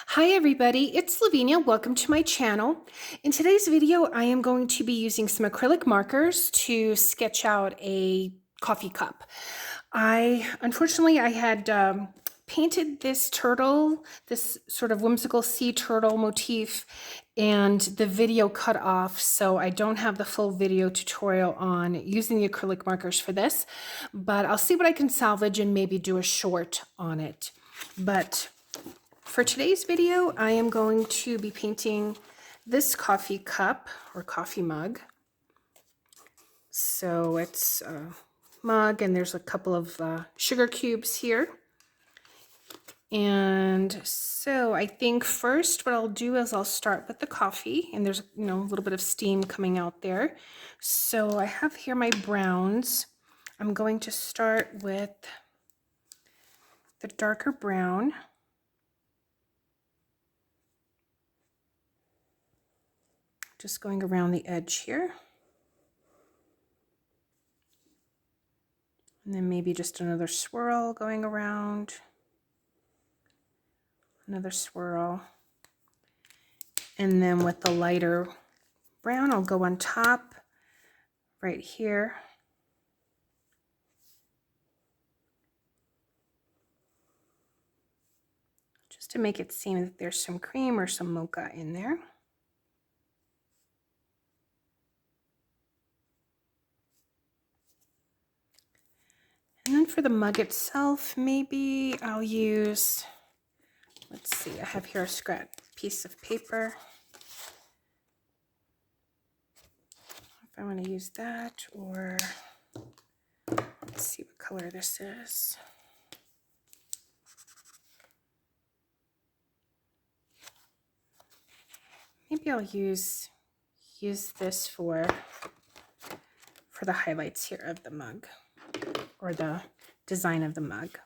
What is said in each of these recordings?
Hi everybody, it's Lavinia. Welcome to my channel. In today's video, I am going to be using some acrylic markers to sketch out a coffee cup. Unfortunately, I had painted this turtle, this sort of whimsical sea turtle motif, and the video cut off, so I don't have the full video tutorial on using the acrylic markers for this, but I'll see what I can salvage and maybe do a short on it. But for today's video, I am going to be painting this coffee cup or coffee mug. So it's a mug and there's a couple of sugar cubes here. And so I think first what I'll do is I'll start with the coffee, and there's a little bit of steam coming out there. So I have here my browns. I'm going to start with the darker brown. Just going around the edge here. And then maybe just another swirl going around. Another swirl. And then with the lighter brown, I'll go on top right here. Just to make it seem that there's some cream or some mocha in there. And then for the mug itself, maybe I'll use, let's see, I have here a scrap piece of paper. If I want to use that, or let's see what color this is. Maybe I'll use this for the highlights here of the mug, or the design of the mug.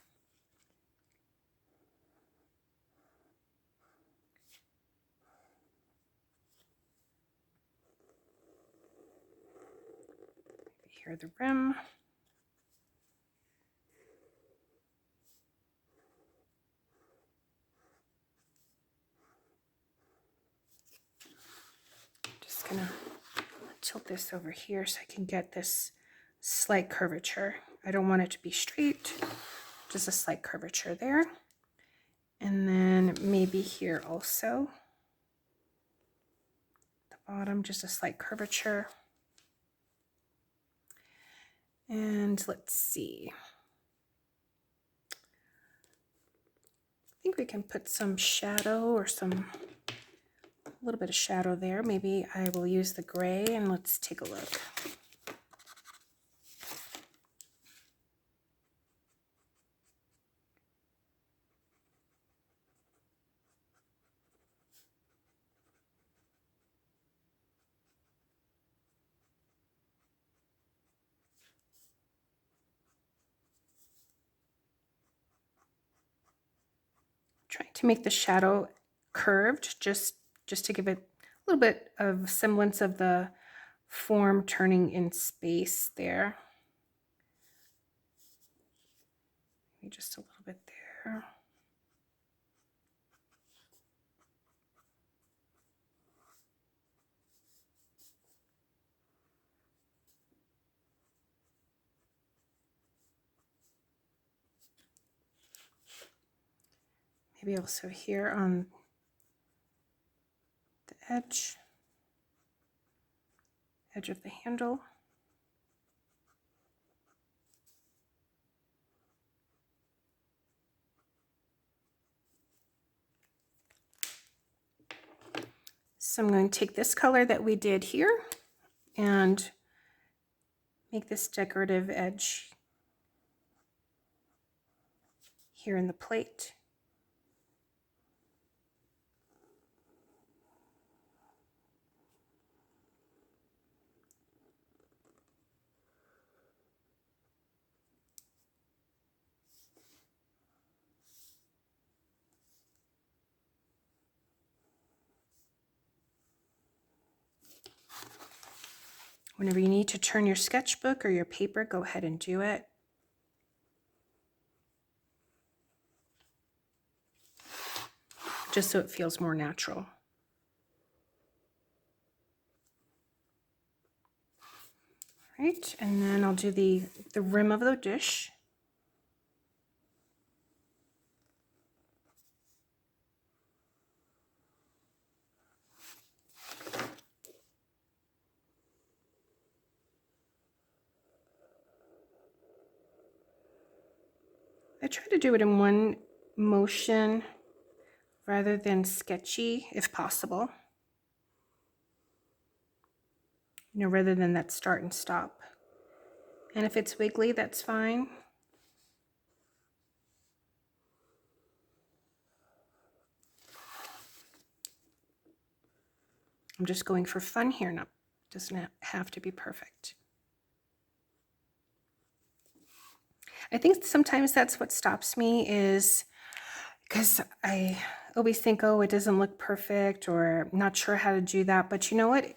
Here the rim. Just gonna tilt this over here so I can get this slight curvature. I don't want it to be straight, just a slight curvature there. And then maybe here also, the bottom, just a slight curvature. And let's see. I think we can put some shadow or a little bit of shadow there. Maybe I will use the gray, and let's take a look. Trying to make the shadow curved, just to give it a little bit of semblance of the form turning in space there. Maybe just a little bit there. Maybe also here on the edge of the handle. So I'm going to take this color that we did here and make this decorative edge here in the plate. Whenever you need to turn your sketchbook or your paper, go ahead and do it. just so it feels more natural. Right, and then I'll do the rim of the dish. I try to do it in one motion rather than sketchy if possible. You know, rather than that start and stop. And if it's wiggly, that's fine. I'm just going for fun here, now. Doesn't have to be perfect. I think sometimes that's what stops me, is because I always think, oh, it doesn't look perfect, or I'm not sure how to do that. But you know what?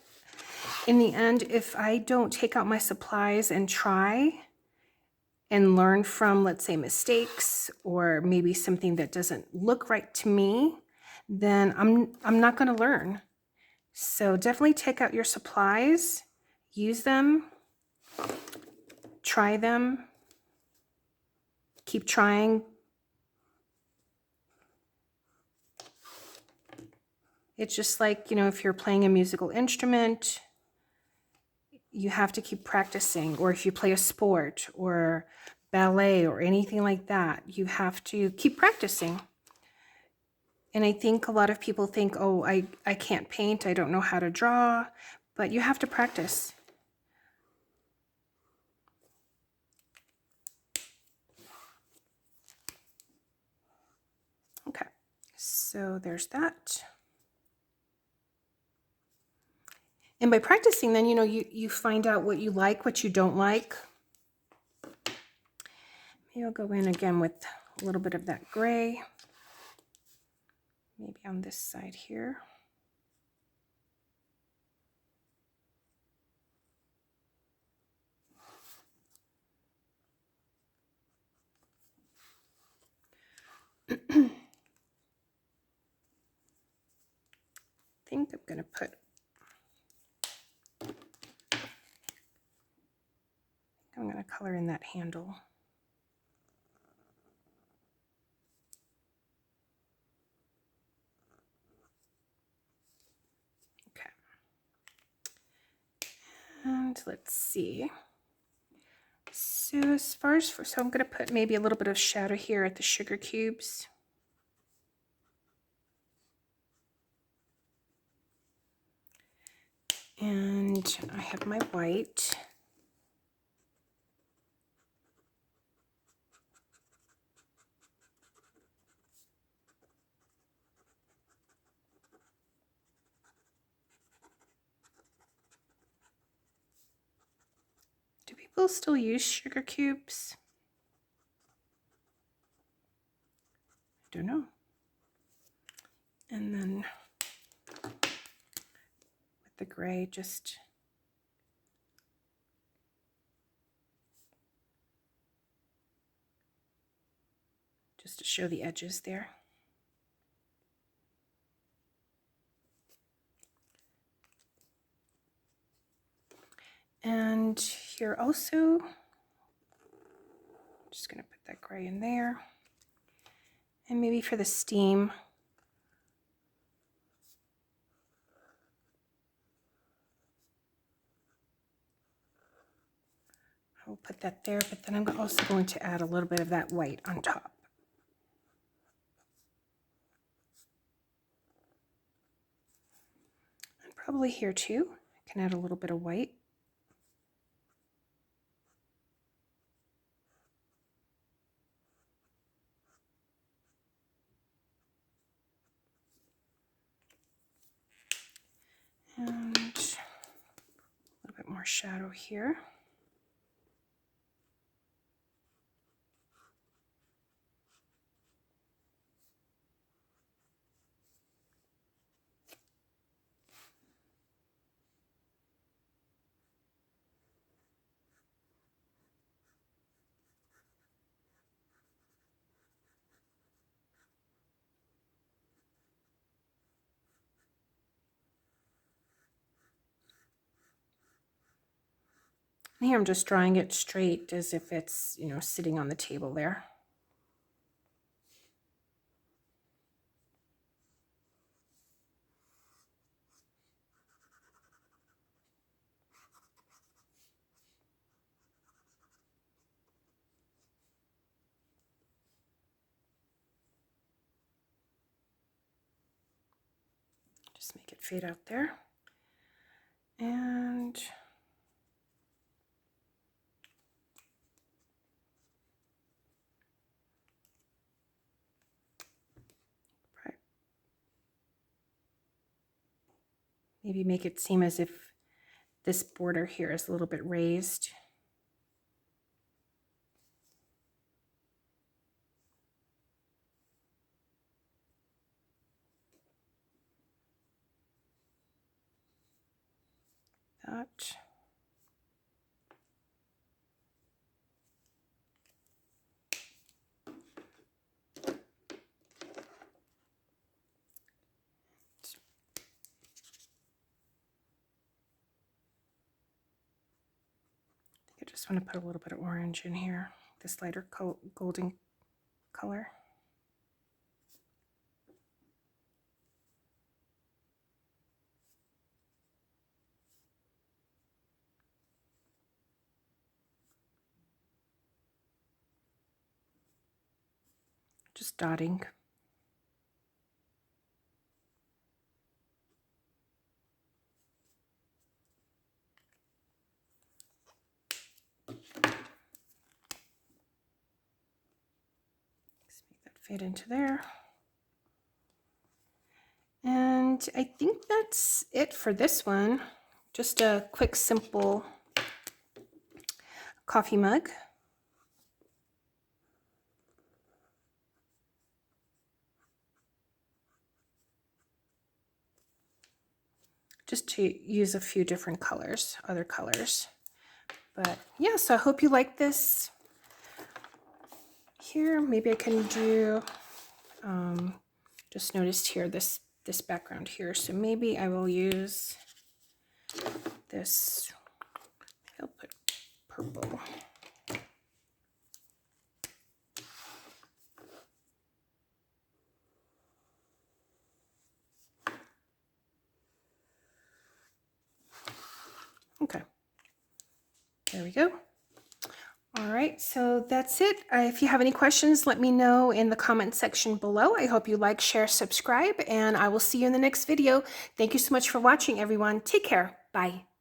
In the end, if I don't take out my supplies and try and learn from, let's say, mistakes, or maybe something that doesn't look right to me, then I'm not going to learn. So definitely take out your supplies, use them, try them, keep trying. It's just like, you know, if you're playing a musical instrument, you have to keep practicing. Or if you play a sport or ballet or anything like that, you have to keep practicing. And I think a lot of people think, oh, I can't paint, I don't know how to draw, but you have to practice. Okay, so there's that. And by practicing, then, you know, you find out what you like, what you don't like. Maybe I'll go in again with a little bit of that gray. Maybe on this side here. I think I'm going to put, I'm going to color in that handle. Okay. And let's see. So as far as, so I'm going to put maybe a little bit of shadow here at the sugar cubes. And I have my white. Do people still use sugar cubes? I don't know. And then with the gray, just to show the edges there. And here also, I'm just going to put that gray in there. And maybe for the steam, I'll put that there, but then I'm also going to add a little bit of that white on top. And probably here too, I can add a little bit of white. And a little bit more shadow here. Here I'm just drawing it straight as if it's, you know, sitting on the table there. Just make it fade out there. And maybe make it seem as if this border here is a little bit raised. That. I just want to put a little bit of orange in here, this lighter golden color. Just dotting. Just make that fade into there. And I think that's it for this one. Just a quick, simple coffee mug. Just to use a few different colors, other colors. But yeah, so I hope you like this. Here, maybe I can do, just noticed here, this background here. So maybe I will use this, I'll put purple. Okay, there we go. All right, so that's it. If you have any questions, let me know in the comment section below. I hope you like, share, subscribe, and I will see you in the next video. Thank you so much for watching, everyone. Take care. Bye.